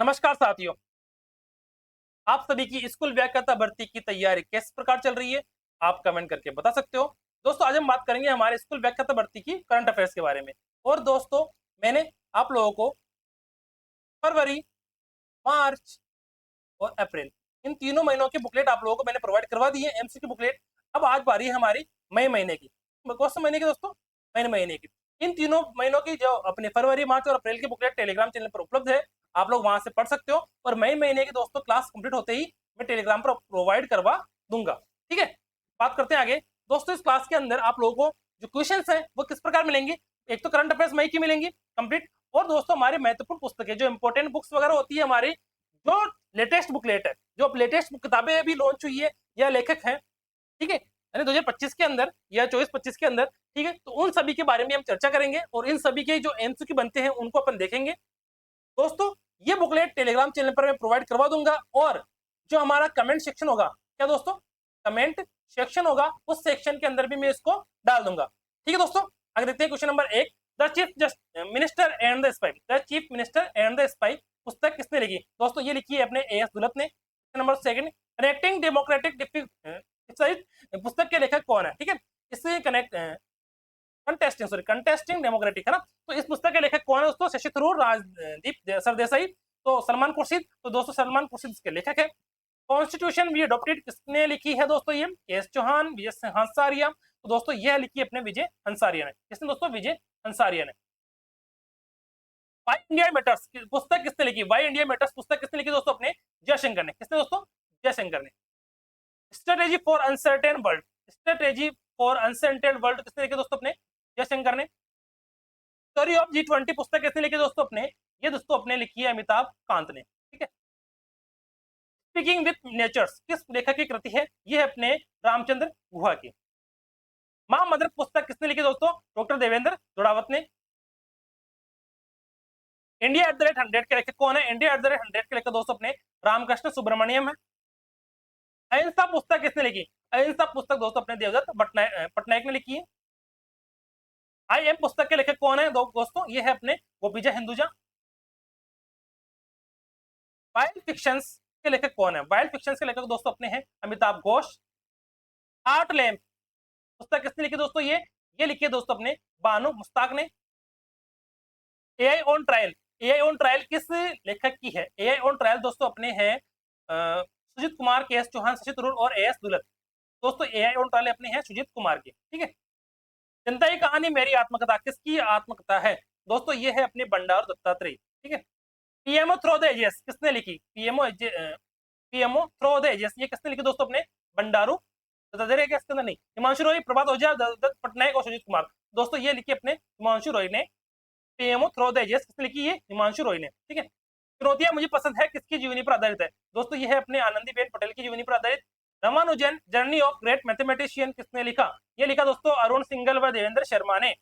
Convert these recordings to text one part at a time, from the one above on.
नमस्कार साथियों। आप सभी की स्कूल व्याख्याता भर्ती की तैयारी किस प्रकार चल रही है? आप कमेंट करके बता सकते हो। दोस्तों, आज हम बात करेंगे हमारे स्कूल व्याख्याता भर्ती की करंट अफेयर्स के बारे में। और दोस्तों, मैंने आप लोगों को फरवरी, मार्च और अप्रैल, इन तीनों महीनों की बुकलेट आप लोगों को मैंने प्रोवाइड करवा दी है, एमसीक्यू बुकलेट। अब आज बारी है हमारी मई महीने की। कौन से महीने की दोस्तों? मई महीने की। इन तीनों महीनों की जो अपने फरवरी, मार्च और अप्रैल की बुकलेट टेलीग्राम चैनल पर उपलब्ध है। आप लोग वहां से पढ़ सकते हो। और मई महीने की दोस्तों क्लास कंप्लीट होते ही मैं टेलीग्राम पर प्रोवाइड करवा दूंगा। ठीक है, बात करते हैं आगे। दोस्तों, इस क्लास के अंदर आप लोगों को जो क्वेश्चन है वो किस प्रकार मिलेंगे? एक तो करंट अफेयर्स मई की मिलेंगी कंप्लीट। और दोस्तों, हमारी महत्वपूर्ण पुस्तकें जो इंपॉर्टेंट बुक्स वगैरह होती है हमारी, जो लेटेस्ट बुकलेट है, जो लेटेस्ट किताबें अभी लॉन्च हुई है या लेखक हैं, ठीक है, यानी 2025 के अंदर या 24-25 के अंदर, ठीक है, तो उन सभी के बारे में हम चर्चा करेंगे और इन सभी के जो एमसीक्यू बनते हैं उनको अपन देखेंगे। दोस्तों, ये बुकलेट टेलीग्राम चैनल पर मैं प्रोवाइड करवा दूंगा। और जो हमारा कमेंट सेक्शन होगा, क्या दोस्तों, कमेंट सेक्शन होगा, उस सेक्शन के अंदर भी मैं इसको डाल दूंगा। ठीक है दोस्तों, आगे देखते हैं question number 1। The chief minister and the spy, the chief minister and the spy पुस्तक किसने लिखी? दोस्तों, ये लिखी है अपने एएस दुलत ने। नंबर 2, कनेक्टिंग डेमोक्रेटिक पुस्तक के लेखक कौन है? ठीक है, इससे कनेक्ट कंटेस्टिंग डेमोक्रेटिक है ना। तो इस पुस्तक के लेखक कौन है दोस्तों? शशि थरूर, राजदीप सरदेसाई, तो सलमान खुर्शीद। तो दोस्तों, सलमान खुर्शीद इसके लेखक है। कॉन्स्टिट्यूशन वी अडॉप्टेड किसने लिखी है? दोस्तों, ये एस चौहान, विजय हंसारिया। तो दोस्तों, यह लिखी अपने विजय हंसारिया ने। किसने दोस्तों? विजय हंसारिया ने। वाई इंडिया मैटर्स पुस्तक किसने लिखी? वाई इंडिया मैटर्स पुस्तक किसने लिखी दोस्तों? अपने जयशंकर ने। किसने दोस्तों? जयशंकर ने। Strategy for uncertain world, strategy for uncertain world किसने लिखी दोस्तों? अपने जयशंकर ने। स्टोरी ऑफ G20 पुस्तक किसने लिखी दोस्तों? अपने, ये दोस्तों अपने लिखी है अमिताभ कांत ने। ठीक है। स्पीकिंग विथ नेचर्स किस लेखक की कृति है? ये है अपने रामचंद्र गुहा की। महामंत्र पुस्तक किसने लिखी दोस्तों? डॉक्टर देवेंद्र जोड़ावत ने। इंडिया एट द रेट 100 के लेखक कौन है? इंडिया एट द रेट 100 के लेखक दोस्तों अपने रामकृष्ण सुब्रमण्यम है। अहिंसा पुस्तक किसने लिखी? अहिंसा पुस्तक दोस्तों अपने देवदत्त पटनायक ने लिखी है। आई एम पुस्तक के लेखक कौन है दोस्तों? ये है अपने गोपीजा हिंदुजा। वाइल्ड फिक्शंस के लेखक कौन है? वाइल्ड फिक्शंस के लेखक दोस्तों अपने हैं अमिताभ घोष। आर्ट लैम्प पुस्तक किसने लिखी दोस्तों? ये लिखी है दोस्तों अपने बानो मुश्ताक ने। AI on trial, AI on trial किस लेखक की है? एआई ऑन ट्रायल दोस्तों अपने हैं सुजीत कुमार, के एस चौहान, शशि थरूर और एएस दुलत। दोस्तों, एआई ऑन ट्रायल अपने हैं सुजीत कुमार के। ठीक है। जनता की कहानी मेरी आत्मकथा किसकी आत्मकथा है? दोस्तों, ये है अपने बंडारू दत्तात्रेय। ठीक है। पीएमओ थ्रो द एजेस किसने लिखी? पीएमओ थ्रो द एजेस ये किसने लिखी दोस्तों? अपने बंडारू दत्तात्रेय के अंदर नहीं, हिमांशु रॉय, प्रभात ओझा, दत्त पटनायक और सुजीत कुमार। दोस्तों, ये लिखी अपने हिमांशु रॉय ने। पीएमओ थ्रो द एजेस किसने लिखी? है हिमांशु रॉय ने। ठीक है। चुनौतियां मुझे पसंद है किसकी जीवनी पर आधारित है? दोस्तों, ये है अपने आनंदीबेन पटेल की जीवनी पर आधारित। Ramanujan journey of great mathematician किसने लिखा? ये लिखा दोस्तों अरुण सिंगल व देवेंद्र शर्मा ने।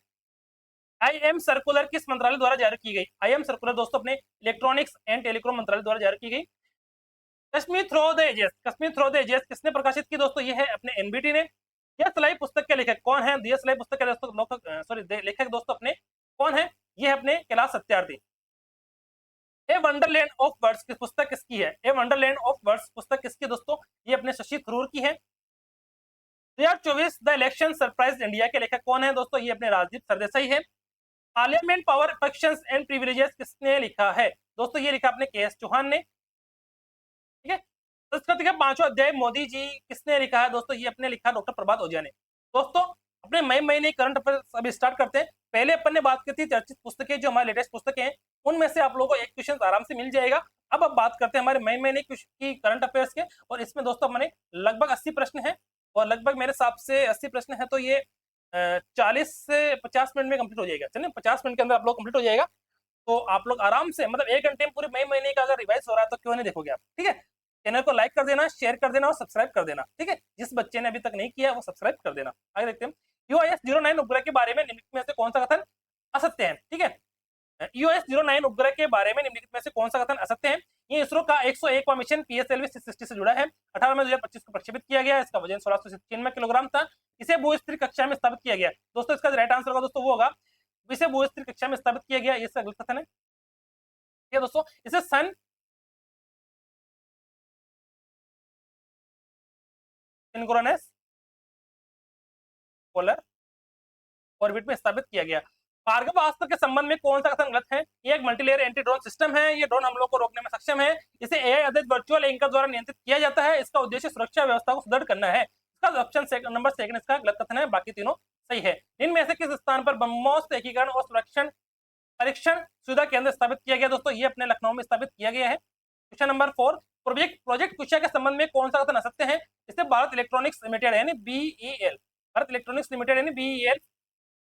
आई एम सर्कुलर किस मंत्रालय द्वारा जारी की गई? आई एम सर्कुलर दोस्तों अपने इलेक्ट्रॉनिक्स एंड टेलीकॉम मंत्रालय द्वारा जारी की गई। Kashmir through the ages, Kashmir through the ages किसने प्रकाशित की दोस्तों? ये है अपने एनबीटी ने। यह सलाई पुस्तक के लेखक कौन है? दिया सलाई पुस्तक के दोस्तों लेखक दोस्तों अपने कौन है? ये है अपने कैलाश सत्यार्थी। ए वंडरलैंड ऑफ वर्ड्स की पुस्तक किसकी है? ए वंडरलैंड ऑफ वर्ड्स पुस्तक किसकी दोस्तों? ये अपने शशि थरूर की है। 2024 द इलेक्शन सरप्राइज इंडिया के लेखक कौन है दोस्तों? ये अपने राजदीप सरदेसाई है। Parliament power functions and privileges किसने लिखा है? दोस्तों, ये लिखा अपने के एस चौहान ने। ठीक है। संस्कृत का 5वां अध्याय मोदी जी किसने लिखा है दोस्तों? ये अपने लिखा डॉक्टर प्रभात ओझा ने। दोस्तों, अपने मई महीने करंट अफेयर्स अभी स्टार्ट करते हैं। पहले अपन ने बात की थी चर्चित पुस्तकें, जो हमारी लेटेस्ट पुस्तकें हैं, उनमें से आप लोगों को एक क्वेश्चन आराम से मिल जाएगा। अब बात करते हैं हमारे मई महीने की करंट अफेयर्स के। और इसमें दोस्तों मैंने लगभग 80 प्रश्न है, और लगभग मेरे हिसाब से 80 प्रश्न है, तो ये 40 से 50 मिनट में कंप्लीट हो जाएगा। चलिए, 50 मिनट के अंदर आप लोग कंप्लीट हो जाएगा। तो आप लोग आराम से, मतलब 1 घंटे में पूरे मई महीने का अगर रिवाइज हो रहा है तो क्यों नहीं देखोगे आप? ठीक है। चैनल को लाइक कर देना, शेयर कर देना और सब्सक्राइब कर देना। ठीक है। जिस बच्चे ने अभी तक नहीं किया वो सब्सक्राइब कर देना। आगे देखते हैं। यूएस-09 उपग्रह के बारे में निम्नलिखित में से कौन सा कथन असत्य है? ठीक है। यूएस-09 उपग्रह के बारे में निम्नलिखित में से कौन सा कथन असत्य है? ये इसरो का 101वां मिशन पीएसएलवी 660 से जुड़ा है। 18 मई 2025 को प्रक्षेपित किया गया। इसका वजन 1696 किलोग्राम था। इसे भूस्थिर कक्षा में स्थापित किया गया। दोस्तों, इसका राइट आंसर होगा दोस्तों वो होगा, इसे भूस्थिर कक्षा में स्थापित किया गया। ये गलत कथन है। दोस्तों, इसे सन सिंक्रोनस पोलर ऑर्बिट में स्थापित किया गया। भार्गव अस्त्र के संबंध में कौन सा कथन गलत है? ये एक मल्टीलेयर एंटी ड्रोन सिस्टम है, ये ड्रोन हमलों को रोकने में सक्षम है, इसे एआई आधारित वर्चुअल एंकर द्वारा नियंत्रित किया जाता है, इसका उद्देश्य सुरक्षा व्यवस्था को सुदृढ़ करना है। इसका ऑप्शन नंबर सेकंड इसका गलत कथन है, बाकी तीनों सही है। इनमें से किस स्थान पर ब्रह्मोस एकीकरण और सुरक्षण परीक्षण सुविधा केंद्र स्थापित किया गया? दोस्तों ये अपने लखनऊ में स्थापित किया गया है। क्वेश्चन नंबर 4, प्रोजेक्ट कुशा के संबंध में कौन सा कथन असत्य है? इसे भारत इलेक्ट्रॉनिक्स लिमिटेड यानी बीईएल, भारत इलेक्ट्रॉनिक्स लिमिटेड यानी बीईएल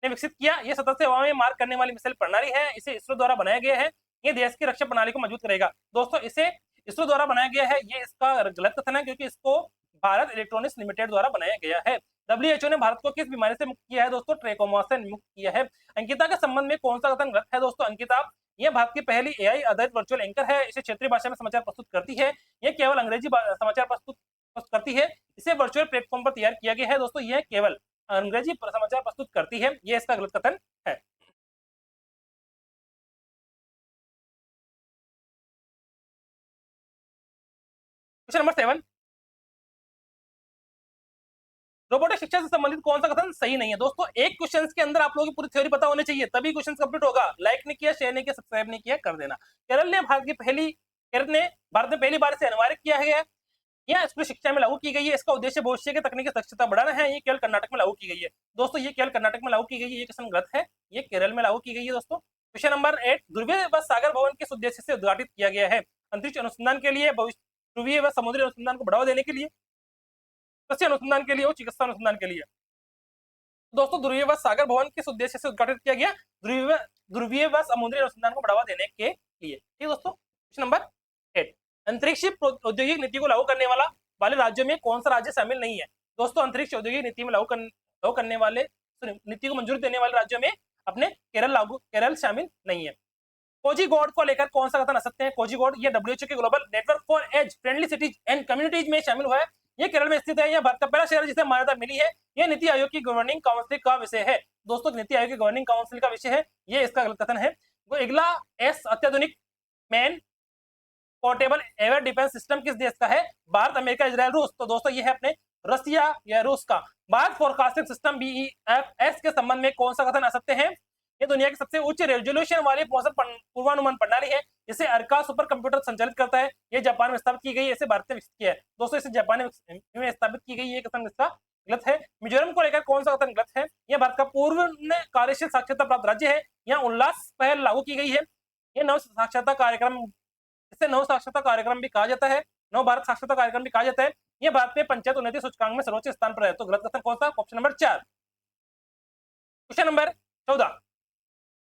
ने विकसित किया। ये सतत से हवा में मार करने वाली मिसाइल प्रणाली है, इसे इसरो द्वारा बनाया गया है, ये देश की रक्षा प्रणाली को मजबूत करेगा। दोस्तों इसे इसरो द्वारा बनाया गया है, ये इसका गलत कथन है क्योंकि इसको भारत इलेक्ट्रॉनिक्स लिमिटेड द्वारा बनाया गया है। डब्ल्यूएचओ ने भारत को किस बीमारी से मुक्त किया है? दोस्तों ट्रेकोमा से मुक्त किया है। अंकिता के संबंध में कौन सा कथन गलत है? दोस्तों अंकिता ये भारत की पहली एआई आधारित वर्चुअल एंकर है, इसे क्षेत्रीय भाषा में समाचार प्रस्तुत करती है, ये केवल अंग्रेजी समाचार प्रस्तुत करती है, इसे वर्चुअल प्लेटफॉर्म पर तैयार किया गया है। दोस्तों यह केवल अंग्रेजी समाचार प्रस्तुत करती है, ये इसका गलत कथन है। क्वेश्चन नंबर 7, रोबोटिक शिक्षा से संबंधित कौन सा कथन सही नहीं है? दोस्तों एक क्वेश्चन के अंदर आप लोगों की पूरी थ्योरी पता होनी चाहिए, तभी क्वेश्चन कंप्लीट होगा। लाइक नहीं किया, शेयर नहीं किया, सब्सक्राइब नहीं किया, कर देना। केरल ने भारत में पहली बार से अनिवार्य किया है, यह स्कूल शिक्षा में लागू की गई है, इसका उद्देश्य भविष्य के तकनीकी दक्षता बढ़ाना है, ये केवल कर्नाटक में लागू की गई है। दोस्तों ये केवल कर्नाटक में लागू की गई है, ये क्वेश्चन गलत है, ये केरल में लागू की गई है। दोस्तों क्वेश्चन नंबर 8, ध्रुवीय व सागर भवन किस उद्देश्य से उद्घाटित किया गया है? अंतरिक्ष अनुसंधान के लिए, ध्रुवीय व समुद्री अनुसंधान को बढ़ावा देने के लिए, कृषि अनुसंधान के लिए और चिकित्सा अनुसंधान के लिए। दोस्तों ध्रुवीय व सागर भवन किस उद्देश्य से उद्घाटित किया गया? ध्रुवीय व समुद्री अनुसंधान को बढ़ावा देने के लिए। ठीक दोस्तों, क्वेश्चन नंबर 8, अंतरिक्ष औद्योगिक नीति को लागू करने वाले राज्यों में कौन सा राज्य शामिल नहीं है? दोस्तों अंतरिक्ष औद्योगिक नीति में लागू करने वाले नीति को मंजूरी देने वाले राज्यों में अपने केरल शामिल नहीं है। कोझिकोड को लेकर कौन सा कथन असत्य है? कोझिकोड ये डब्ल्यूएचओ के global network for age friendly cities and communities में शामिल हुआ है, ये केरल में स्थित है, यह भारत का पहला शहर जिसे मान्यता मिली है, यह नीति आयोग की गवर्निंग काउंसिल का विषय है। दोस्तों नीति आयोग की गवर्निंग काउंसिल का विषय है, ये इसका गलत कथन है। अगला एस अत्याधुनिक man portable air defence system किस देश का है? भारत, अमेरिका, इजराइल, रूस। तो दोस्तों ये है अपने रसिया या रूस का। भारत फोरकास्टिंग सिस्टम बीईएफएस के संबंध में कौन सा कथन असत्य है? ये दुनिया की सबसे उच्च रेजोल्यूशन वाली मौसम पूर्वानुमान प्रणाली है, इसे अर्का सुपर कंप्यूटर संचालित करता है, ये जापान में स्थापित की गई है, इसे भारत ने विकसित किया है। दोस्तों इसे जापान में स्थापित की गई है, कथन इसका गलत है। मिजोरम को लेकर कौन सा कथन गलत है? यह भारत का पूर्व कार्यशील साक्षरता प्राप्त राज्य है, यहाँ उल्लास पहल लागू की गई है, यह नव साक्षरता कार्यक्रम, इसे नव साक्षरता कार्यक्रम भी कहा जाता है, नव भारत साक्षरता कार्यक्रम भी कहा जाता है, यह भारत में पंचायत उन्नति सूचकांक में सर्वोच्च स्थान पर है। तो गलत कथन कौन सा? Option number 4। Question number 14,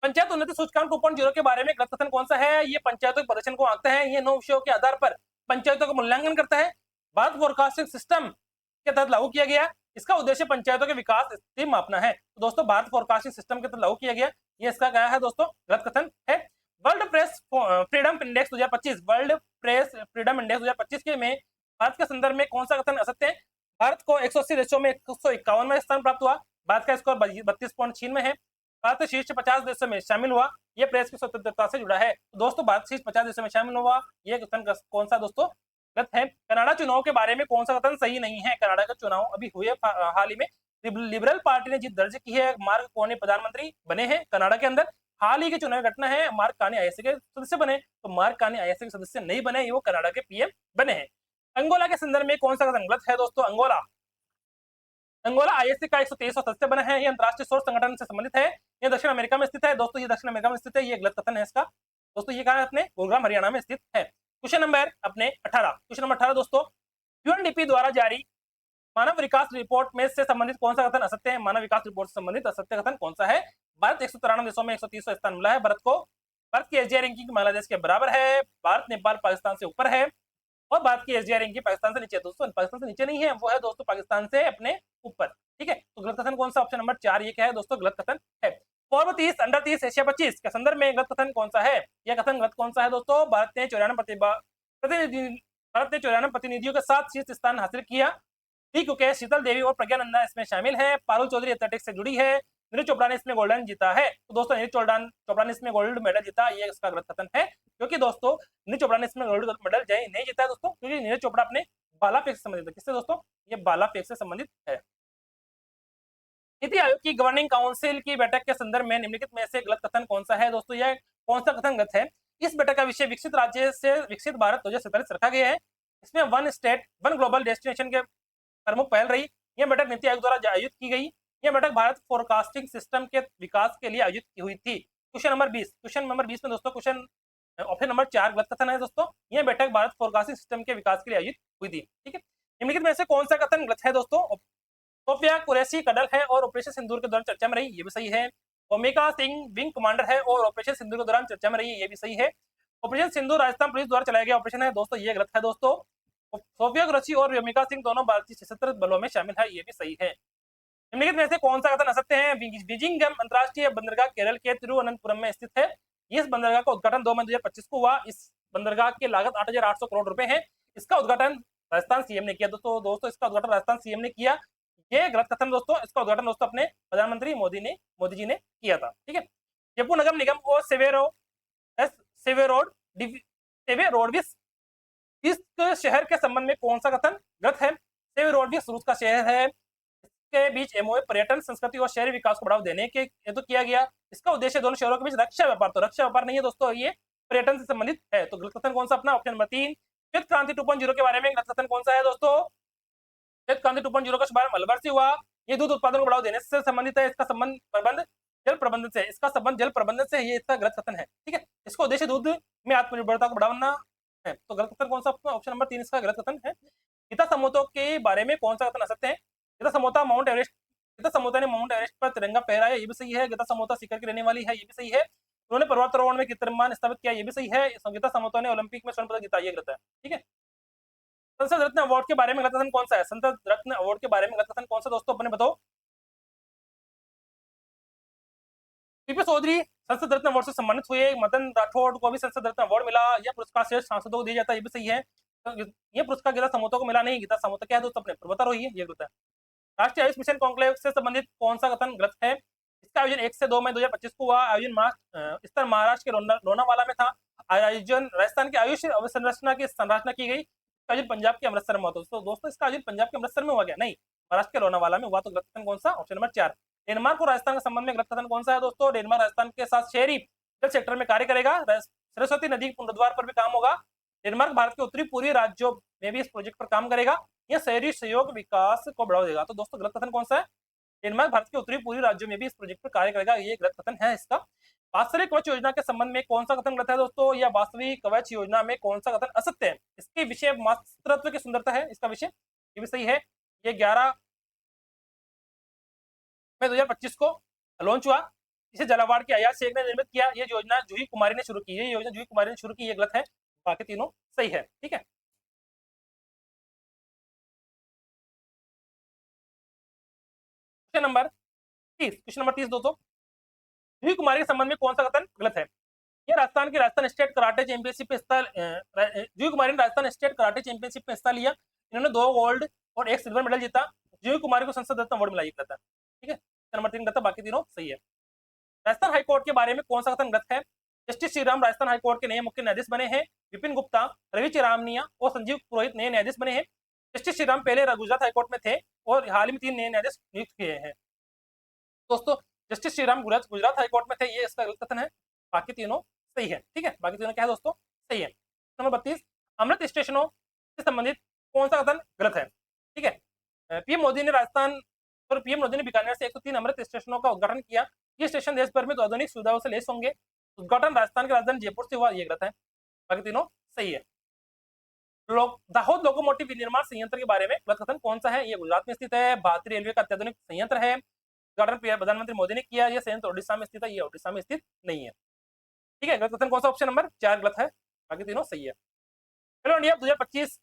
panchayat उन्नति सूचकांक 2.0 के बारे में गलत कथन कौन सा है? ये पंचायतों के प्रदर्शन को आंकता है, ये 9 विषयों के आधार पर पंचायतों का मूल्यांकन करता है, भारत फोरकास्टिंग सिस्टम के तहत लागू किया गया, इसका उद्देश्य पंचायतों के विकास स्थिति मापना है। तो दोस्तों भारत फोरकास्टिंग सिस्टम के तहत लागू किया गया, ये इसका क्या है दोस्तों? गलत कथन है। World press freedom index 2025, world press freedom index 2025 के में भारत के संदर्भ में कौन सा कथन असत्य है? भारत को 180 देशों में 151वां स्थान प्राप्त हुआ, भारत का स्कोर 32.6 है, भारत शीर्ष 50 देशों में शामिल हुआ, यह प्रेस की स्वतंत्रता से जुड़ा है। तो दोस्तों भारत शीर्ष 50 देशों में शामिल हुआ, यह कथन कौन सा दोस्तों? गलत है। कनाडा चुनाव के बारे में कौन सा कथन सही नहीं है? कनाडा का चुनाव अभी हुए हाल ही में, लिबरल पार्टी ने जीत दर्ज की है, मार्क कार्नी प्रधानमंत्री बने हैं कनाडा के अंदर। हाल ही की चुनावी घटना है, मार्क कार्नी आईएसए के सदस्य बने, तो मार्क कार्नी आईएसए के सदस्य नहीं बने, वो कनाडा के पीएम बने हैं। अंगोला के संदर्भ में कौन सा कथन गलत है दोस्तों? अंगोला आईएसए का 123वां सदस्य बना है, यह अंतरराष्ट्रीय सौर संगठन से संबंधित है, यह दक्षिण अमेरिका में स्थित है। दोस्तों ये दक्षिण अमेरिका में स्थित है, ये गलत कथन है इसका। दोस्तों ये कहा है अपने गुरुग्राम हरियाणा में स्थित है। क्वेश्चन नंबर अपने 18, क्वेश्चन नंबर 18 दोस्तों, यूएनडीपी द्वारा जारी मानव विकास रिपोर्ट में से संबंधित कौन सा कथन असत्य है? मानव विकास रिपोर्ट से संबंधित असत्य कथन कौन सा है? भारत 193 देशों में 130वां स्थान मिला है भारत को, भारत की एसडीआई रैंकिंग बांग्लादेश के बराबर है, भारत नेपाल पाकिस्तान से ऊपर है, और भारत की एसडीआई रैंकिंग पाकिस्तान से नीचे। दोस्तों पाकिस्तान से नीचे नहीं है, वो है दोस्तों पाकिस्तान से अपने ऊपर। ठीक है, तो गलत कथन कौन सा? ऑप्शन नंबर 4 ये क्या है दोस्तों? गलत कथन है। फॉर्म 30 अंडर 30 एशिया 25 के संदर्भ में गलत कथन कौन सा है? यह कथन गलत कौन सा है दोस्तों? भारत ने 94 प्रतिनिधियों के साथ शीर्ष स्थान हासिल किया, ठीक है। शीतल देवी और प्रज्ञा नंदा इसमें शामिल है, पारुल चौधरी एथलेटिक्स से जुड़ी है, नीरज चोपड़ा ने इसमें गोल्डन जीता है। तो दोस्तों नीरज चोपड़ा ने इसमें गोल्ड मेडल जीता, ये इसका गलत कथन है, क्योंकि दोस्तों नीरज चोपड़ा ने इसमें गोल्ड मेडल नहीं जीता है दोस्तों, क्योंकि नीरज चोपड़ा अपने भाला फेंक से संबंधित है। किससे दोस्तों? ये बाला फेक से संबंधित है। नीति आयोग की गवर्निंग काउंसिल की बैठक के संदर्भ में निम्नलिखित में से गलत कथन कौन सा है दोस्तों? यह कौन सा कथन गलत है? इस बैठक का विषय विकसित राज्य से विकसित भारत 2047 रखा गया है। इसमें one state one global destination के प्रमुख पहल रही। यह बैठक नीति आयोग द्वारा आयोजित की गई। यह बैठक भारत फोरकास्टिंग सिस्टम के विकास के लिए आयोजित की हुई थी। क्वेश्चन नंबर 20 में दोस्तों क्वेश्चन ऑप्शन नंबर 4 गलत कथन है दोस्तों। यह बैठक भारत फोरकास्टिंग सिस्टम के विकास के लिए आयोजित हुई थी। ठीक है, निम्नलिखित में से कौन सा कथन गलत है दोस्तों? सोफिया कुरैशी कडल है और ऑपरेशन सिंदूर के दौरान चर्चा में रही, ये भी सही है। ओमेगा सिंह विंग कमांडर है और ऑपरेशन सिंदूर के दौरान चर्चा में रही, ये भी सही है। ऑपरेशन सिंदूर राजस्थान पुलिस द्वारा चलाया गया ऑपरेशन है दोस्तों, ये गलत है दोस्तों। सोफिया कुरैशी और ओमेगा सिंह दोनों भारतीय सशस्त्र बलों में शामिल है, ये भी सही है। निम्नलिखित में से कौन सा कथन असत्य है? बीजिंगम अंतर्राष्ट्रीय बंदरगाह केरल के तिरुवनंतपुरम में स्थित है। इस बंदरगाह का उद्घाटन 2 मई 2025 को हुआ। इस बंदरगाह की लागत 8,800 करोड़ रुपए है। इसका उद्घाटन राजस्थान सीएम ने किया दोस्तों इसका उद्घाटन राजस्थान सीएम ने किया। ये गलत कथन दोस्तों। इसका उद्घाटन दोस्तों अपने प्रधानमंत्री मोदी जी ने किया था। ठीक है, जयपुर नगर निगम और सेवेरोडविस इस शहर के संबंध में कौन सा कथन गलत है? सेवेरोडविस रूस का शहर है। के बीच एमओए पर्यटन संस्कृति और शहरी विकास को बढ़ावा देने के हेतु किया गया। इसका उद्देश्य दोनों शहरों के बीच रक्षा व्यापार, तो रक्षा व्यापार नहीं है दोस्तों, ये पर्यटन से संबंधित है। तो गलत कथन कौन सा अपना? Option number 3। श्वेत क्रांति 2.0 के बारे में गलत कथन कौन सा है दोस्तों? श्वेत क्रांति 2.0 का शुभारंभ अलवर से हुआ। ये दूध उत्पादन को बढ़ावा देने से संबंधित है। इसका संबंध जल प्रबंधन से, इसका संबंध जल प्रबंधन से, ये इसका गलत कथन है। ठीक है, इसका उद्देश्य दूध में आत्मनिर्भरता को बढ़ाना है। तो गलत कथन कौन सा? ऑप्शन नंबर 3 इसका गलत कथन है। गीता समोता के बारे में कौन सा कथन असत्य है? गीता समोता ने माउंट एवरेस्ट पर तिरंगा फहराया, ये भी सही है। गीता समोता सीकर की रहने वाली है, ये भी सही है। उन्होंने पर्वतारोहण में कीर्तिमान स्थापित किया, ये भी सही है। गीता समोता ने ओलंपिक में स्वर्ण पदक जीता, ये गलत है। ठीक है, संसद रत्न अवार्ड के बारे में गलत कथन कौन सा है? संसद रत्न अवार्ड के बारे में गलत कथन कौन सा दोस्तों अपने बताओ? पीपी चौधरी संसद रत्न अवार्ड से सम्मानित हुए। मदन राठौड़ को भी संसद रत्न अवार्ड मिला। यह पुरस्कार श्रेष्ठ सांसदों को दिया जाता है, ये भी सही है। यह पुरस्कार गीता समोता को मिला नहीं। गीता समोता क्या है दोस्तों? अपने पर्वतारोही है, ये गलत है। राष्ट्रीय आयुष मिशन कॉन्क्लेव से संबंधित कौन सा कथन गलत है? इसका आयोजन 1 से 2 मई 2025 को हुआ। आयोजन महाराष्ट्र के लोनावाला में था। आयोजन राजस्थान की आयुष अवसंरचना की संरचना की गई। आयोजन पंजाब के अमृतसर में हुआ। दोस्तों इसका आयोजन पंजाब के अमृतसर में हुआ गया नहीं, महाराष्ट्र के लोनावाला में हुआ। तो गलत कथन कौन सा? Option number 4। डेनमार्क और राजस्थान के संबंध में गलत कथन कौन सा है दोस्तों? डेनमार्क राजस्थान के साथ शहरी जल सेक्टर में कार्य करेगा। सरस्वती नदी के पुनरुद्धार पर भी काम होगा। डेनमार्क भारत के उत्तरी पूर्वी राज्यों में भी इस प्रोजेक्ट पर काम करेगा। यह शहरी सहयोग विकास को बढ़ावा देगा। तो दोस्तों गलत कथन कौन सा है? डेनमार्क भारत के उत्तरी पूर्वी राज्यों में भी इस प्रोजेक्ट पर कार्य करेगा, ये गलत कथन है इसका। वास्तविक कवच योजना के संबंध में कौन सा कथन गलत है दोस्तों? या वास्तविक कवच योजना में कौन सा कथन असत्य है? इसके विषय मातृत्व की सुंदरता है इसका विषय, ये भी सही है। ये 11 मई 2025 को लॉन्च हुआ। इसे झालावाड़ के अयाज शेख ने निर्मित किया। ये योजना जूही कुमारी ने शुरू की, ये योजना जूही कुमारी ने शुरू की, ये गलत है। बाकी तीनों सही है। ठीक है, क्वेश्चन नंबर 30 दोस्तों, जूही कुमारी के संबंध में कौन सा कथन गलत है? ये राजस्थान स्टेट कराटे चैंपियनशिप में हिस्सा जूही कुमारी ने राजस्थान स्टेट कराटे चैंपियनशिप में हिस्सा लिया। इन्होंने 2 गोल्ड और 1 सिल्वर मेडल जीता। जूही कुमारी को संसद रत्न अवार्ड मिला, ये गलत है। ठीक है, नंबर 3 गलत है, बाकी तीनों सही है। राजस्थान हाईकोर्ट के बारे में कौन सा कथन गलत है? जस्टिस श्रीराम राजस्थान हाईकोर्ट के नए मुख्य न्यायाधीश बने हैं। विपिन गुप्ता, रवि चिरामनिया और संजीव पुरोहित नए न्यायाधीश बने हैं। जस्टिस श्रीराम पहले गुजरात हाईकोर्ट में थे और हाल ही में 3 नए न्यायाधीश नियुक्त किए हैं। दोस्तों जस्टिस श्रीराम गुजरात हाईकोर्ट में थे, ये इसका गलत कथन है। बाकी तीनों सही है। ठीक है, बाकी तीनों क्या है दोस्तों? सही है। नंबर 32, अमृत स्टेशनों से संबंधित कौन सा कथन गलत है? ठीक है, पीएम मोदी ने बीकानेर से 103 अमृत स्टेशनों का उद्घाटन किया। ये स्टेशन देश भर में तो आधुनिक सुविधाओं से लैस होंगे। उद्घाटन राजस्थान की राजधानी जयपुर से हुआ, ये गलत है। बाकी तीनों सही है। दाहोद लोकोमोटिव विनिर्माण संयंत्र के बारे में गलत कथन कौन सा है? ये गुजरात में स्थित है। भारतीय रेलवे का अत्याधुनिक संयंत्र है। उद्घाटन प्रधानमंत्री मोदी ने किया। यह संयंत्र ओडिशा में स्थित है, ये ओडिशा में स्थित नहीं है। ठीक है, गलत कथन कौन सा? ऑप्शन नंबर 4 गलत है, बाकी तीनों सही है। खेलो इंडिया 2025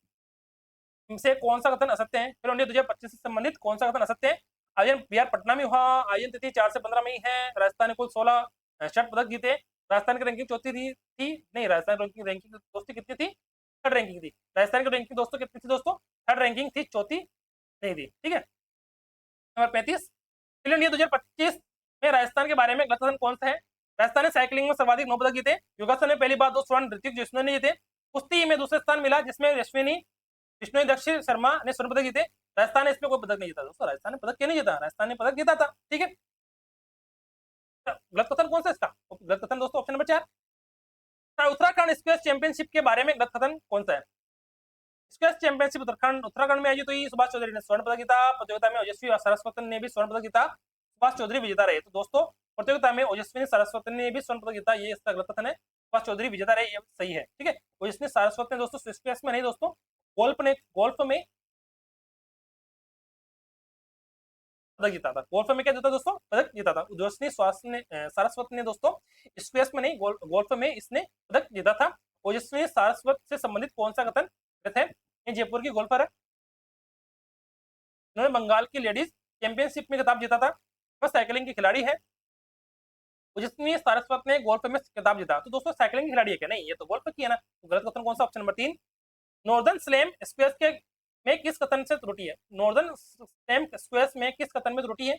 से कौन सा कथन असत्य है? खेलो इंडिया 2025 से संबंधित कौन सा कथन असत्य है? आयोजन बिहार पटना में हुआ। आयोजन तिथि 4 से 15 मई है। राजस्थान ने कुल 16 शर्ट पदक जीते। राजस्थान की रैंकिंग चौथी थी नहीं, राजस्थान की रैंकिंग दोस्तों कितनी थी? 3rd रैंकिंग थी। राजस्थान की रैंकिंग दोस्तों कितनी थी दोस्तों? 3rd रैंकिंग थी, चौथी नहीं थी। ठीक है, नंबर 35, खेलो इंडिया 2025 में राजस्थान के बारे में गलत कथन कौन सा है? राजस्थान ने साइकिलिंग में सर्वाधिक 9 पदक जीते। योगासन में पहली बार 2 स्वर्ण ऋतिक जोशी ने जीते। कुश्ती में दूसरे स्थान मिला जिसमें विष्णु दक्ष शर्मा ने स्वर्ण पदक जीते। राजस्थान ने इसमें कोई पदक नहीं जीता दोस्तों। राजस्थान ने पदक क्यों नहीं जीता? राजस्थान ने पदक जीता था, ठीक है। गलत कथन कौन सा इसका? गलत कथन दोस्तों option number 4। Uttarakhand squash championship के बारे में गलत कथन कौन सा है? स्क्वैश चैंपियनशिप उत्तराखंड में आई तो ये सुभाष चौधरी ने स्वर्ण पदक जीता। प्रतियोगिता में ओजस्वी सरस्वती ने भी स्वर्ण पदक जीता। सुभाष चौधरी विजेता रहे। तो दोस्तों प्रतियोगिता में ओजस्वी सरस्वती ने भी स्वर्ण पदक जीता, ये इसका गलत कथन है। सुभाष चौधरी विजेता रहे, ये सही है, ठीक है। ओजस्वी सरस्वती ने दोस्तों स्क्वैश में नहीं दोस्तों, गोल्फ में पदक जीता था। गोल्फ में क्या जीता दोस्तों? पदक जीता था। ओजस्वी सरस्वती ने दोस्तों स्क्वैश में नहीं, गोल्फ में इसने पदक जीता था। ओजस्वी सारस्वत से संबंधित कौन सा कथन है? ये जयपुर की गोल्फर है, इन्होंने बंगाल की लेडीज चैंपियनशिप में खिताब जीता था, वह साइकिलिंग की खिलाड़ी है। ओजस्वी सारस्वत ने गोल्फ में खिताब जीता। तो दोस्तों साइकिलिंग की खिलाड़ी है क्या? नहीं, ये तो गोल्फ की है ना। तो गलत कथन कौन सा? Option number 3। Northern slam squash के में किस कथन से त्रुटि है? नॉर्दर्न स्लैम स्क्वैश में किस कथन में त्रुटि है?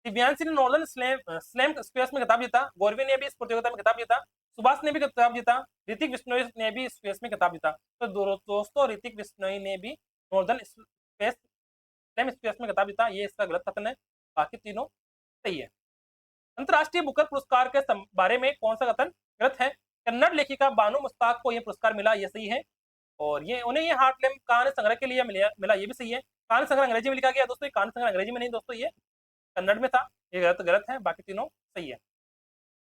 दिव्यांशी ने नॉर्दर्न स्लैम स्क्वैश में खिताब जीता। गौरवी ने भी इस प्रतियोगिता में खिताब जीता। सुभाष ने भी खिताब जीता। ऋतिक बिश्नोई ने भी स्क्वैश में खिताब जीता। तो दोस्तों ऋतिक बिश्नोई ने भी नॉर्दर्न स्लैम स्क्वैश में खिताब जीता, ये इसका गलत कथन है। बाकी तीनों सही है। अंतरराष्ट्रीय बुकर पुरस्कार के बारे में कौन सा कथन गलत है? कन्नड़ लेखिका बानू मुश्ताक को यह पुरस्कार मिला, ये सही है। और ये उन्हें ये हार्टलैम कहानी संग्रह के लिए मिला, ये भी सही है। कहानी संग्रह अंग्रेजी में लिखा गया दोस्तों, कहानी संग्रह अंग्रेजी में नहीं दोस्तों, ये कन्नड़ में था, ये गलत है। बाकी तीनों सही है।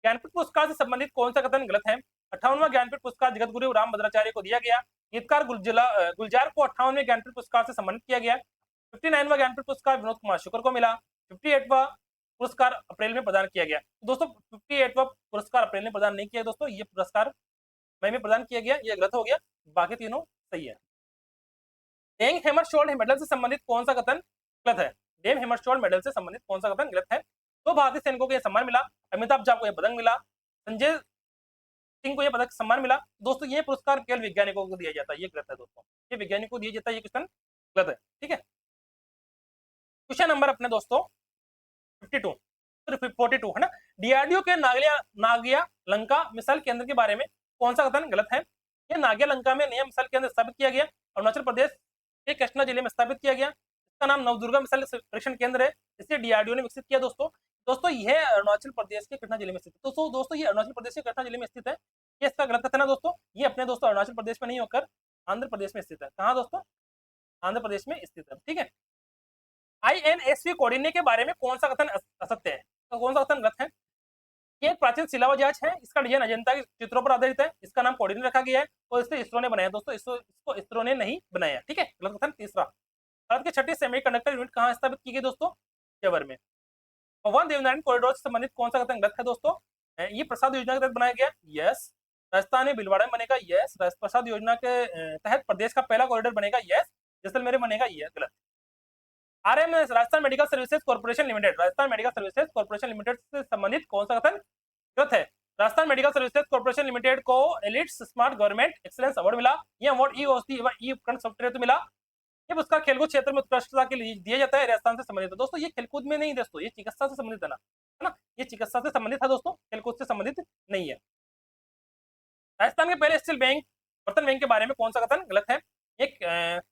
ज्ञानपीठ पुरस्कार से संबंधित कौन सा कथन गलत है? 58वां ज्ञानपीठ पुरस्कार जगत गुरु राम भद्राचार्य को दिया गया। गीतकार गुलजार को 58वें ज्ञानपीठ पुरस्कार से सम्मानित किया गया। 59वां ज्ञानपीठ पुरस्कार विनोद कुमार शुक्र को मिला। 58वां पुरस्कार अप्रैल में प्रदान किया गया। दोस्तों 58वां पुरस्कार अप्रैल में प्रदान नहीं किया दोस्तों, ये पुरस्कार मई में प्रदान किया गया, ये गलत हो गया। बाकी तीनों सही है। डेंग हैमरशोल्ड मेडल से संबंधित कौन सा कथन गलत है? डेम हैमरशोल्ड मेडल से संबंधित कौन सा कथन गलत है? तो भारतीय सैनिकों को यह सम्मान मिला। अमिताभ झा को यह पदक मिला। संजय सिंह को यह पदक सम्मान मिला। दोस्तों ये पुरस्कार केवल वैज्ञानिकों को दिया जाता है, ये गलत है दोस्तों, ये वैज्ञानिकों को दिया जाता है, ये क्वेश्चन गलत है, ठीक है। क्वेश्चन नंबर अपने दोस्तों 42 है ना। डीआरडीओ के नागिया लंका मिसाइल केंद्र के बारे में कौन सा कथन गलत है? यह नागिया लंका में नया मिसाइल केंद्र स्थापित किया गया, अरुणाचल प्रदेश के कृष्णा जिले में स्थापित किया गया। इसका नाम नवदुर्गा मिसाइल परीक्षण केंद्र है, इसे डीआरडीओ ने विकसित किया दोस्तों यह अरुणाचल प्रदेश के कृष्णा जिले में स्थित है। दोस्तों ये अरुणाचल प्रदेश के कृष्णा जिले में स्थित है, ये इसका गलत कथन है दोस्तों। ये अपने दोस्तों अरुणाचल प्रदेश में नहीं होकर आंध्र प्रदेश में स्थित है। कहाँ दोस्तों? आंध्र प्रदेश में स्थित है, ठीक है। INSV कोऑर्डिनेट के बारे में कौन सा कथन असत्य है? तो कौन सा कथन गलत है? ये एक प्राचीन शिलावजाज है, इसका डिजाइन अजंता के चित्रों पर आधारित है, इसका नाम कोऑर्डिनेट रखा गया है और इसे इसरो ने बनाया दोस्तों, इसको इसरो ने नहीं बनाया, ठीक है। गलत कथन तीसरा। भारत की छठी सेमीकंडक्टर यूनिट कहाँ स्थापित की गई दोस्तों? जेवर में। भगवान देवनारायण कॉरिडोर से संबंधित कौन सा कथन गलत है दोस्तों? ये प्रसाद योजना के तहत बनाया गया, यस। राजस्थान में भीलवाड़ा में बनेगा, यस। प्रसाद योजना के तहत प्रदेश का पहला कॉरिडोर बनेगा, यस। जैसलमेर में बनेगा, यह गलत। RMS Rajasthan Medical Services Corporation Limited, Rajasthan Medical Services Corporation Limited से संबंधित कौन सा कथन गलत है? Rajasthan Medical Services Corporation Limited को Elite Smart Government Excellence Award मिला। यह अवार्ड ई उपकरण सॉफ्टवेयर तो मिला। ये पुरस्कार खेलकूद क्षेत्र में उत्कृष्टता के लिए दिया जाता है, राजस्थान से संबंधित है दोस्तों। ये खेलकूद में नहीं दोस्तों, ये चिकित्सा से संबंधित है ना, ये चिकित्सा से संबंधित है दोस्तों, खेलकूद से संबंधित नहीं है। राजस्थान के पहले स्टील बैंक बर्तन बैंक के बारे में कौन सा कथन गलत है? एक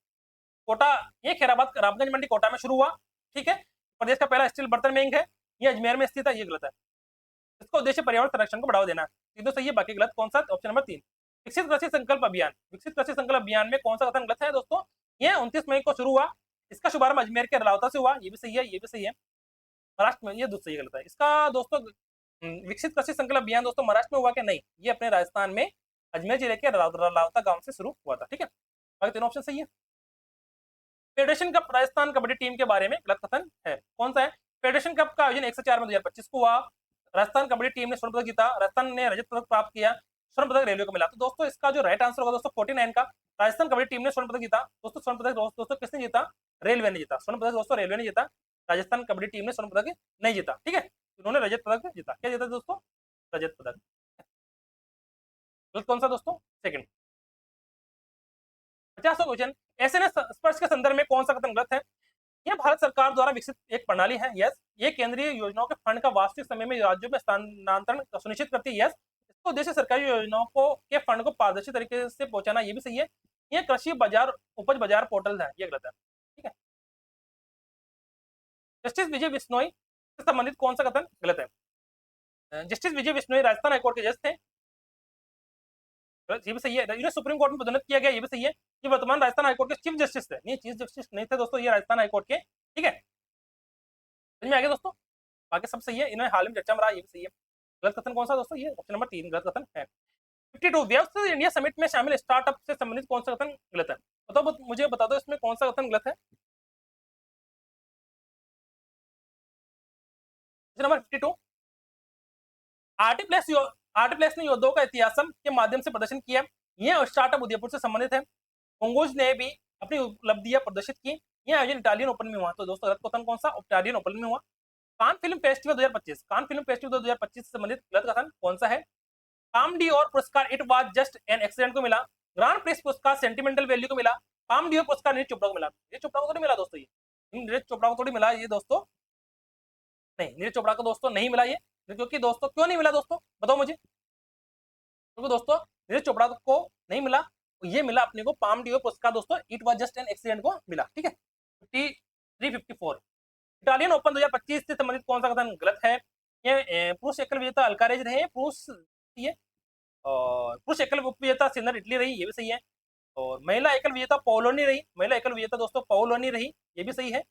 कोटा, ये खैराबाद रामगंज मंडी कोटा में शुरू हुआ, ठीक है। प्रदेश का पहला स्टील बर्तन बैंक है, ये अजमेर में स्थित है, ये गलत है। इसका उद्देश्य पर्यावरण संरक्षण को बढ़ावा देना, ये तो सही है। बाकी गलत कौन सा? Option number 3। विकसित कृषि संकल्प अभियान, विकसित कृषि संकल्प अभियान में कौन सा कथन गलत है दोस्तों? ये 29 मई को शुरू हुआ, इसका शुभारंभ अजमेर के रलावता से हुआ, ये भी सही है, ये भी सही है। महाराष्ट्र में, ये दूसरा सही गलत है इसका दोस्तों। विकसित कृषि संकल्प अभियान दोस्तों महाराष्ट्र में हुआ क्या? नहीं, ये अपने राजस्थान में अजमेर जिले के रलावता गांव से शुरू हुआ था, ठीक है। बाकी तीनों ऑप्शन सही है। Federation cup Rajasthan kabaddi team के बारे में गलत कथन है, कौन सा है? फेडरेशन कप का आयोजन 1 से 4 में 2025 को हुआ। राजस्थान कबड्डी टीम ने स्वर्ण पदक जीता, राजस्थान ने रजत पदक प्राप्त किया, स्वर्ण पदक रेलवे को मिला। तो दोस्तों इसका जो राइट आंसर होगा दोस्तों 49 का, राजस्थान कबड्डी टीम ने स्वर्ण पदक जीता दोस्तों। स्वर्ण पदक दोस्तों किसने जीता? रेलवे ने जीता। स्वर्ण पदक दोस्तों रेलवे ने जीता, राजस्थान कबड्डी टीम ने स्वर्ण पदक नहीं जीता, ठीक है। उन्होंने रजत पदक जीता। क्या जीता दोस्तों? रजत पदक। गलत कौन सा दोस्तों? सेकंड। 50वां क्वेश्चन, एसएनएस स्पर्श के संदर्भ में कौन सा कथन गलत है? यह भारत सरकार द्वारा विकसित एक प्रणाली है, यस। ये केंद्रीय योजनाओं के फंड का वास्तविक समय में राज्यों में स्थानांतरण सुनिश्चित करती है, यस। इसका उद्देश्य सरकारी योजनाओं को के फंड को पारदर्शी तरीके से पहुंचाना, ये भी सही है। ये कृषि बाजार उपज बाजार पोर्टल है, ये गलत है। ठीक है, जस्टिस विजय बिश्नोई से संबंधित कौन सा कथन गलत है? जस्टिस विजय बिश्नोई राजस्थान हाईकोर्ट के जज थे, ये भी सही है। इन्हें सुप्रीम कोर्ट में पदोन्नत किया गया, ये भी सही है। ये वर्तमान राजस्थान हाईकोर्ट के चीफ जस्टिस थे, नहीं चीफ जस्टिस नहीं थे दोस्तों, ये राजस्थान हाईकोर्ट के। ठीक है, समझ में आ गया दोस्तों, बाकी सब सही है। इन्होंने हाल में चर्चा में रहा, ये भी सही है। गलत कथन कौन सा दोस्तों? ये ऑप्शन नंबर 3 गलत कथन है। 52 व्यवस्थित इंडिया समिट में शामिल स्टार्टअप से संबंधित कौन सा कथन गलत है? बताओ, मुझे बता दो इसमें कौन सा कथन गलत है। नंबर 52, आरटी प्लेस ने योद्धाओं का इतिहासम के माध्यम से प्रदर्शन किया, यह स्टार्टअप उदयपुर से संबंधित है। कंगोज ने भी अपनी उपलब्धियां प्रदर्शित की, यह आयोजन इटालियन ओपन में हुआ। तो दोस्तों गलत कथन कौन सा? इटालियन ओपन में हुआ। Cannes film festival 2025, Cannes film festival 2025 से संबंधित गलत कथन कौन सा है? पाम डी और पुरस्कार it was just an accident को मिला, ग्रांड प्रिक्स पुरस्कार सेंटिमेंटल वैल्यू को मिला, पाम डी और पुरस्कार नीरज चोपड़ा को मिला। नीरज चोपड़ा को तो नहीं मिला दोस्तों, ये नीरज चोपड़ा को थोड़ी मिला ये दोस्तों, नहीं नीरज चोपड़ा को दोस्तों नहीं मिला ये, क्योंकि दोस्तों क्यों नहीं मिला दोस्तों, बताओ मुझे। क्योंकि दोस्तों नीरज चोपड़ा को नहीं मिला, ये मिला अपने को पाम डी और पुरस्कार दोस्तों it was just an accident को मिला। ठीक है, 354 इटालियन ओपन 2025 से संबंधित कौन सा कथन गलत है? ये पुरुष एकल विजेता अल्कारेज रहे, पुरुष ये और पुरुष एकल विजेता सिन्नर इटली रही, ये भी सही है। और महिला एकल विजेता पोलोनी रही, महिला एकल विजेता दोस्तों पोलोनी रही, ये भी सही है।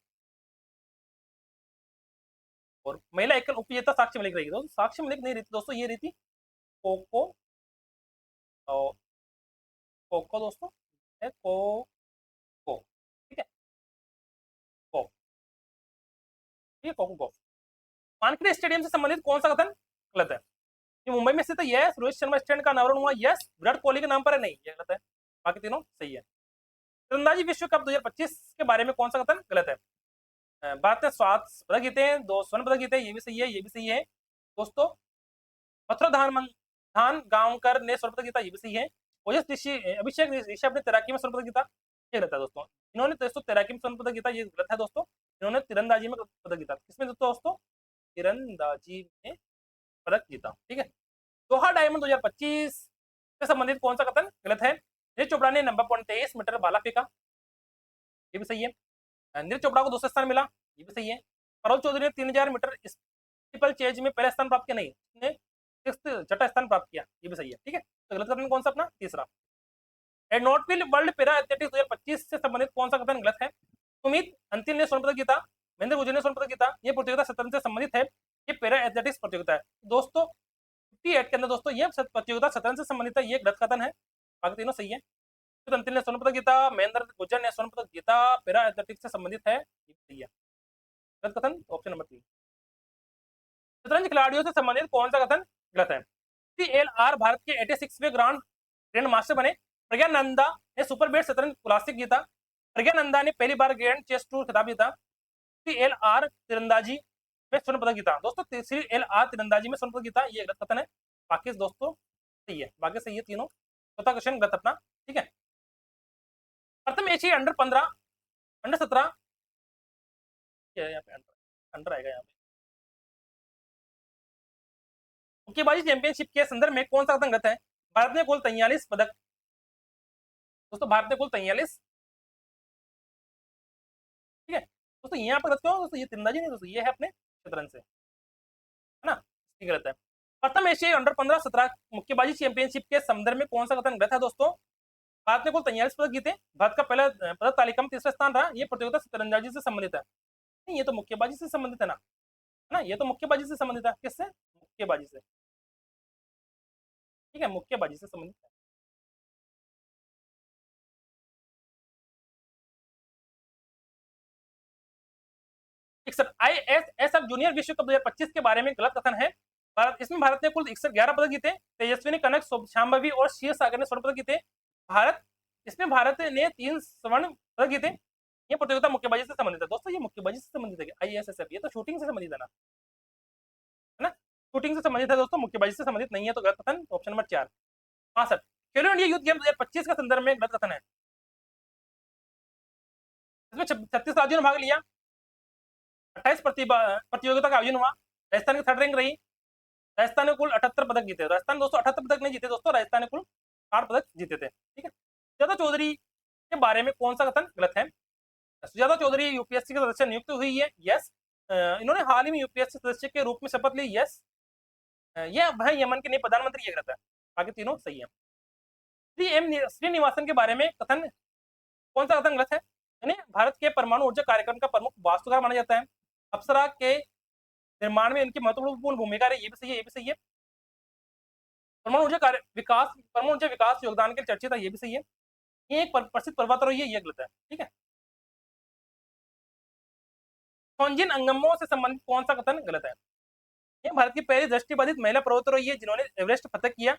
और महिला एकल उपविजेता साक्षी मलिक रही, दोस्तों साक्षी मलिक नहीं रही दोस्तों, ये रही थी कोको, और कोको दोस्तों है कोको। ठीक है, को ठीक है, कोको को। वानखेड़े स्टेडियम से संबंधित कौन सा कथन गलत है? ये मुंबई में स्थित है, यस। रोहित शर्मा स्टैंड का अनावरण हुआ, यस। विराट कोहली के नाम पर है, नहीं, ये गलत है। बाकी तीनों सही है। तीरंदाजी विश्व कप 2025 के बारे में कौन सा कथन गलत है? भारत ने 7 पदक जीते हैं, 2 स्वर्ण पदक जीते हैं, ये भी सही है, ये भी सही है दोस्तों। मथुरा धान गांवकर ने स्वर्ण पदक जीता, ये भी सही है। अभिषेक ऋषभ ने तैराकी में स्वर्ण पदक जीता, ये गलत है दोस्तों। इन्होंने दोस्तों तैराकी में स्वर्ण पदक जीता, ये गलत है दोस्तों। इन्होंने तीरंदाजी में पदक जीता, किसमें दोस्तों? तीरंदाजी में पदक जीता। ठीक है, दोहा डायमंड 2025 से संबंधित कौन सा कथन गलत है? नीरज चोपड़ा ने 90.23 मीटर भाला फेंका, ये भी सही है। नीरज चोपड़ा को दूसरा स्थान मिला, ये भी सही है। करोल चौधरी ने 3000 मीटर स्टीपल चेज में पहला स्थान प्राप्त किया, नहीं, उसने छठा स्थान प्राप्त किया, ये भी सही है। ठीक है, तो गलत कथन कौन सा अपना? तीसरा। नॉटविल वर्ल्ड पैरा एथलेटिक्स 2025 से संबंधित कौन सा कथन गलत है? सुमित अंतिल ने स्वर्ण पदक जीता, महेंद्र गुर्जर ने स्वर्ण पदक जीता, ये प्रतियोगिता शतरंज से संबंधित है, ये पैरा एथलेटिक्स प्रतियोगिता है दोस्तों। 58 के अंदर दोस्तों ये प्रतियोगिता शतरंज से संबंधित है, ये गलत कथन है। बाकी तीनों सही है। सुमित अंतिल ने स्वर्ण पदक जीता, महेंद्र गुर्जर ने स्वर्ण पदक जीता, पैरा एथलेटिक्स से संबंधित है, ये सही है। गलत कथन ऑप्शन नंबर 3। शतरंज खिलाड़ियों से संबंधित कौन सा कथन गलत है? CLR भारत के 86वें ग्रैंड मास्टर बने, प्रज्ञानंदा ने सुपर बेट शतरंज क्लासिक जीता, प्रज्ञानंदा ने पहली बार ग्रैंड चेस टूर खिताब जीता, CLR तीरंदाजी में स्वर्ण पदक जीता दोस्तों, CLR तीरंदाजी में स्वर्ण पदक जीता, ये गलत कथन है। बाकी दोस्तों सही है, बाकी सही है तीनों, चौथा क्वेश्चन गलत अपना। ठीक है, प्रथम एशियाई अंडर 15 अंडर 17 यहाँ पे अंडर आएगा, यहाँ पे मुक्केबाजी चैंपियनशिप के संदर्भ में कौन सा कथन गलत है? भारत ने कुल 43 पदक दोस्तों, भारत ने कुल 43। ठीक है दोस्तों, यहाँ पर गलत क्यों दोस्तों? ये तीरंदाजी नहीं दोस्तों, ये है अपने शतरंज से, है ना, गलत है। प्रथम एशियाई अंडर 15-17 मुक्केबाजी चैंपियनशिप के संदर्भ में कौन सा कथन गलत है दोस्तों? भारत ने कुल 43 पदक जीते, भारत का पहला पदक तालिका में तीसरा स्थान रहा, ये प्रतियोगिता तीरंदाजी से संबंधित है, नहीं ये तो मुक्केबाजी से संबंधित है ना, है ना, ये तो मुक्केबाजी से संबंधित है, किससे? मुक्केबाजी से। ठीक है, मुक्केबाजी से संबंधित है। ISSF जूनियर विश्व कप 2025 के बारे में गलत कथन है। इसमें भारत ने कुल 11 पदक जीते, तेजस्विनी कनक, शांभवी और क्षीर सागर ने स्वर्ण पदक जीते। इसमें भारत ने 3 स्वर्ण पदक जीते। ये प्रतियोगिता मुक्केबाजी से संबंधित है दोस्तों, ये मुक्केबाजी से संबंधित है। ISSF ये तो शूटिंग से संबंधित है ना, है ना, शूटिंग से संबंधित है दोस्तों, मुक्केबाजी से संबंधित नहीं है, तो गलत कथन ऑप्शन नंबर 4। 65 खेलो इंडिया यूथ गेम 2025 के संदर्भ में गलत कथन है। इसमें 36 राज्यों ने भाग लिया, 28 प्रतियोगिता का आयोजन हुआ, राजस्थान की 3rd रैंक रही, राजस्थान ने कुल 78 पदक जीते। राजस्थान दोस्तों 78 पदक नहीं जीते दोस्तों, राजस्थान ने कुल 8 पदक जीते थे। ठीक है, ज्यादा चौधरी के बारे में कौन सा कथन गलत है? सुजाता चौधरी यूपीएससी के सदस्य नियुक्त हुई है, यस। इन्होंने हाल ही में यूपीएससी सदस्य के रूप में शपथ ली, यस। ये भाई यमन के नए प्रधानमंत्री, ये गलत है। बाकी तीनों सही है। श्रीनिवासन के बारे में कथन, कौन सा कथन गलत है? यानी भारत के परमाणु ऊर्जा कार्यक्रम का प्रमुख वास्तुकार माना जाता है, अप्सरा के निर्माण में इनकी महत्वपूर्ण भूमिका रही, ये भी सही है, ये भी सही है। परमाणु ऊर्जा विकास योगदान के लिए चर्चित है, ये भी सही है। ये एक प्रसिद्ध पर्वतारोही है, ये गलत है, ठीक है। खोंजिन अंगमों से संबंधित कौन सा कथन गलत है? ये भारत की पहली दृष्टिबाधित महिला पर्वतारोही है जिन्होंने एवरेस्ट फतह किया।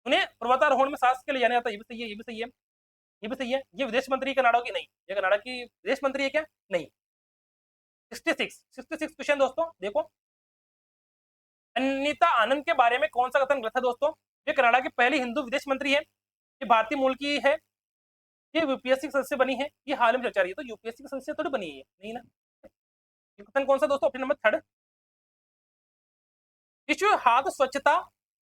उन्हें पर्वतारोहण में साहस के लिए जाना जाता है, ये भी सही है, ये भी सही है, ये भी सही है। ये विदेश मंत्री कनाडा की नहीं, ये कनाडा की विदेश मंत्री है क्या? नहीं। 66 क्वेश्चन दोस्तों देखो, अनीता आनंद के बारे में कौन सा कथन गलत है दोस्तों? ये कनाडा की पहली हिंदू विदेश मंत्री है, ये भारतीय मूल की है, ये यूपीएससी के सदस्य बनी है, ये हाल में चर्चा रही है, तो यूपीएससी के सदस्य थोड़ी बनी है, नहीं ना। ये कथन कौन सा दोस्तों? ऑप्शन नंबर 3, विश्व हाथ स्वच्छता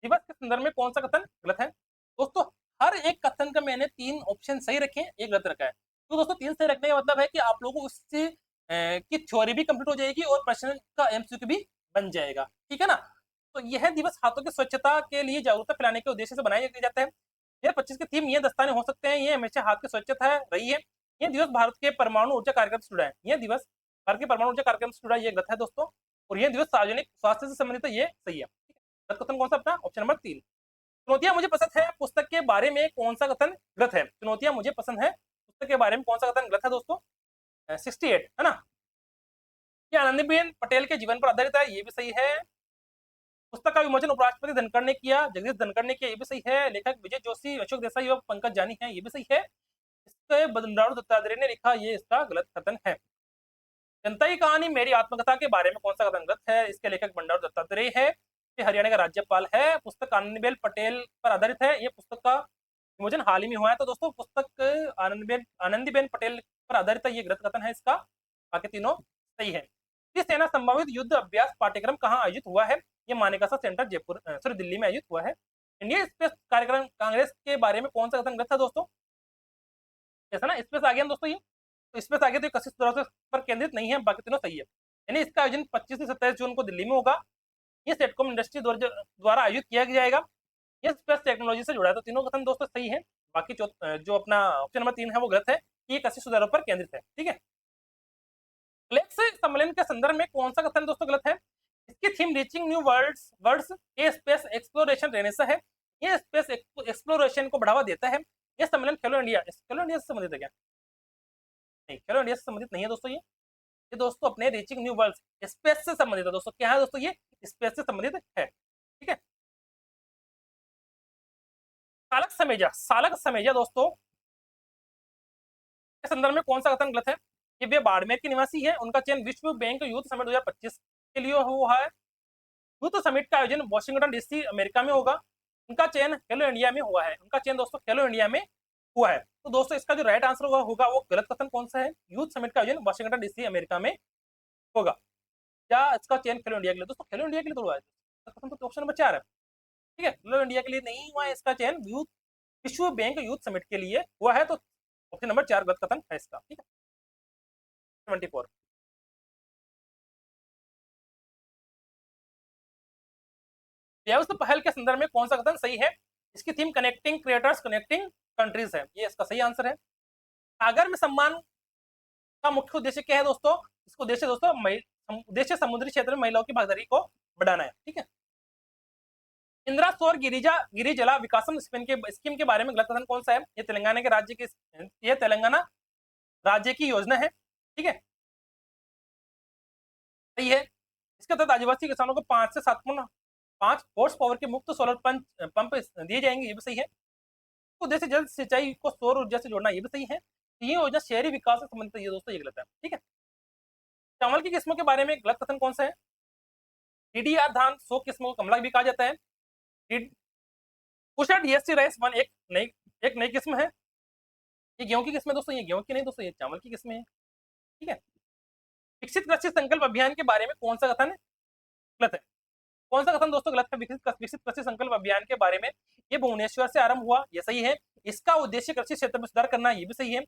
दिवस के संदर्भ में कौन सा कथन गलत है? दोस्तों हर एक कथन का मैंने 3 ऑप्शन सही रखे हैं, एक गलत रखा है। तो दोस्तों 3 सही रखने का मतलब है कि आप लोगों को उससे की थ्योरी भी कंप्लीट हो जाएगी और प्रश्न का एमसीक्यू भी बन जाएगा, ठीक है ना। तो यह दिवस हाथों की स्वच्छता के लिए जागरूकता फैलाने के उद्देश्य से बनाया जाता है। 2025 की थीम ये दस्ताने हो सकते हैं, ये हमेशा हाथ की स्वच्छता रही है। यह दिवस भारत के परमाणु ऊर्जा कार्यक्रम से जुड़ा है, यह दिवस भारत के परमाणु ऊर्जा कार्यक्रम से जुड़ा है, ये गलत है दोस्तों। और यह दिवस सार्वजनिक स्वास्थ्य से संबंधित है, ये सही है। कथन कौन सा अपना? Option number 3। चुनौतियां मुझे पसंद है पुस्तक के बारे में कौन सा कथन गलत है? चुनौतियां मुझे पसंद है पुस्तक के बारे में कौन सा कथन गलत है दोस्तों? 68 है ना। ये आनंदीबेन पटेल के जीवन पर आधारित है, ये भी सही है। पुस्तक का विमोचन उपराष्ट्रपति धनखड़ ने किया, जगदीश धनखड़ ने किया, ये भी सही है। लेखक विजय जोशी, अशोक देसाई और पंकज जानी है, ये भी सही है। इसके बंडारू दत्तात्रेय ने लिखा, ये इसका गलत कथन है। जनता की कहानी मेरी आत्मकथा के बारे में कौन सा कथन गलत है? इसके लेखक बंडारू दत्तात्रेय है, ये हरियाणा का राज्यपाल है। पुस्तक आनंदीबेन पटेल पर आधारित है, ये पुस्तक का विमोचन हाल ही में हुआ है। तो दोस्तों पुस्तक आनंदीबेन पटेल पर आधारित है, ये गलत कथन है इसका। बाकी तीनों सही है। इस सेना संभावित युद्ध अभ्यास पाठ्यक्रम कहाँ आयोजित हुआ है? ये मानेका सेंटर जयपुर सॉरी दिल्ली में आयोजित हुआ है। इंडिया स्पेस कार्यक्रम कांग्रेस के बारे में कौन सा कथन गलत था दोस्तों? ऐसा ना, स्पेस आ गया दोस्तों, ये तो स्पेस आगे तो 31 पर केंद्रित नहीं है, बाकी तीनों सही है। यानी इसका आयोजन 25 से 27 जून को दिल्ली में होगा। ये सेटकॉम इंडस्ट्री द्वारा आयोजित किया जाएगा। ये स्पेस टेक्नोलॉजी से जुड़ा है, तो तीनों कथन दोस्तों सही है। बाकी जो अपना ऑप्शन नंबर 3 है वो गलत है, ये 81 सुधारों पर केंद्रित है, ठीक है। फ्लेक्स सम्मेलन के संदर्भ में कौन सा कथन दोस्तों गलत है? इसकी थीम रीचिंग न्यू वर्ल्ड्स ये स्पेस एक्सप्लोरेशन रहने से है, ये स्पेस एक्सप्लोरेशन को बढ़ावा देता है। ये सम्मेलन खेलो इंडिया से संबंधित है क्या? नहीं, खेलो इंडिया से संबंधित नहीं है दोस्तों। ये दोस्तों अपने रीचिंग न्यू वर्ल्ड स्पेस से संबंधित है दोस्तों। क्या है दोस्तों? ये स्पेस से संबंधित है, ठीक है। सालक समेजा दोस्तों के संदर्भ में कौन सा कथन गलत है? ये वे बाड़मेर के निवासी है, उनका चयन विश्व बैंक यूथ समिट 2025 के लिए हुआ है। यूथ समिट का आयोजन वॉशिंगटन डीसी अमेरिका में होगा। उनका चयन खेलो इंडिया में हुआ है, उनका चयन दोस्तों खेलो इंडिया में हुआ है। तो दोस्तों इसका जो राइट आंसर होगा वो गलत कथन कौन सा है? यूथ समिट का आयोजन वॉशिंगटन डीसी अमेरिका में होगा। क्या इसका चयन खेलो इंडिया के लिए? दोस्तों खेलो इंडिया के लिए तो हुआ है, कथन तो ऑप्शन नंबर 4 है, ठीक है। खेलो इंडिया के लिए नहीं हुआ है, इसका चयन विश्व बैंक यूथ समिट के लिए हुआ है, तो ऑप्शन नंबर 4 गलत कथन है इसका, ठीक है। 24 व्यवस्था पहल के संदर्भ में कौन सा कथन सही है? इसकी theme connecting creators connecting countries है, ये इसका सही आंसर है। सागर में सम्मान का मुख्य उद्देश्य क्या है दोस्तों? इसका उद्देश्य दोस्तों उद्देश्य समुद्री क्षेत्र में महिलाओं की भागीदारी को बढ़ाना है, ठीक है। इंदिरा सौर गिरिजला विकासम स्कीम के बारे में गलत कथन कौन सा है? ये तेलंगाना राज्य की योजना है, ठीक है, सही है। इसके तहत आदिवासी किसानों को 5 से 7.5 हॉर्स पावर के मुक्त सोलर पंप दिए जाएंगे, ये भी सही है। उद्देश्य जल सिंचाई को सौर ऊर्जा से जोड़ना, ये भी सही है। ये योजना शहरी विकास से संबंधित है, ये दोस्तों ये गलत है, ठीक है। चावल की किस्मों के बारे में गलत कथन कौन सा है? डीडीआर धान 100 किस्मों को कमला भी कहा जाता है। कुशा डीएससी राइस 1 एक नई किस्म है। ये गेहूं की किस्म है दोस्तों, ये गेहूं की नहीं दोस्तों, ये चावल की किस्में है, ठीक है। विकसित कृषि संकल्प अभियान के बारे में कौन सा कथन गलत है? कौन सा कथन दोस्तों गलत है? विकसित कृषि संकल्प अभियान के बारे में, ये भुवनेश्वर से आरंभ हुआ, ये सही है। इसका उद्देश्य कृषि क्षेत्र में सुधार करना, ये भी सही है।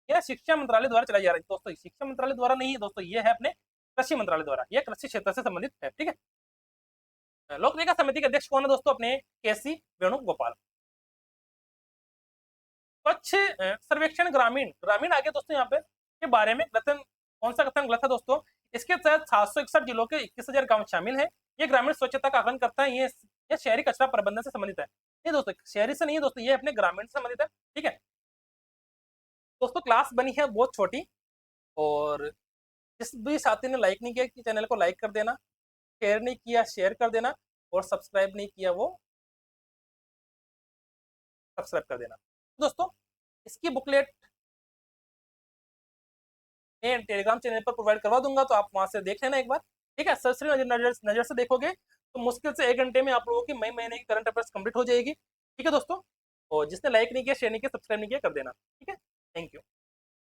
यह शिक्षा मंत्रालय द्वारा चलाई जा रही है दोस्तों, शिक्षा मंत्रालय द्वारा नहीं है दोस्तों, ये है अपने कृषि मंत्रालय द्वारा, यह कृषि क्षेत्र से संबंधित है। ठीक है, लोक लेखा समिति के अध्यक्ष कौन है दोस्तों? अपने केसी वेणुगोपाल। स्वच्छ सर्वेक्षण ग्रामीण, ग्रामीण आगे दोस्तों यहाँ पे के बारे में कथन, कौन सा कथन गलत है दोस्तों? इसके तहत 761 जिलों के 21,000 गांव शामिल हैं। ये ग्रामीण स्वच्छता का आकलन करता है, ये शहरी कचरा प्रबंधन से संबंधित है। नहीं दोस्तों, शहरी से नहीं है दोस्तों, ये अपने ग्रामीण से संबंधित है। ठीक है दोस्तों, क्लास बनी है बहुत छोटी, और जिस भी साथी ने लाइक नहीं किया कि चैनल को लाइक कर देना, शेयर नहीं किया शेयर कर देना, और सब्सक्राइब नहीं किया वो सब्सक्राइब कर देना। दोस्तों इसकी बुकलेट मैं टेलीग्राम चैनल पर प्रोवाइड करवा दूंगा, तो आप वहां से देख लेना एक बार। ठीक है, सरसरी नजर से देखोगे तो मुश्किल से 1 घंटे में आप लोगों की मई महीने की करंट अफेयर्स कंप्लीट हो जाएगी। ठीक है दोस्तों, और जिसने लाइक नहीं किया शेयर नहीं किया सब्सक्राइब नहीं किया कर देना। ठीक है, थैंक यू।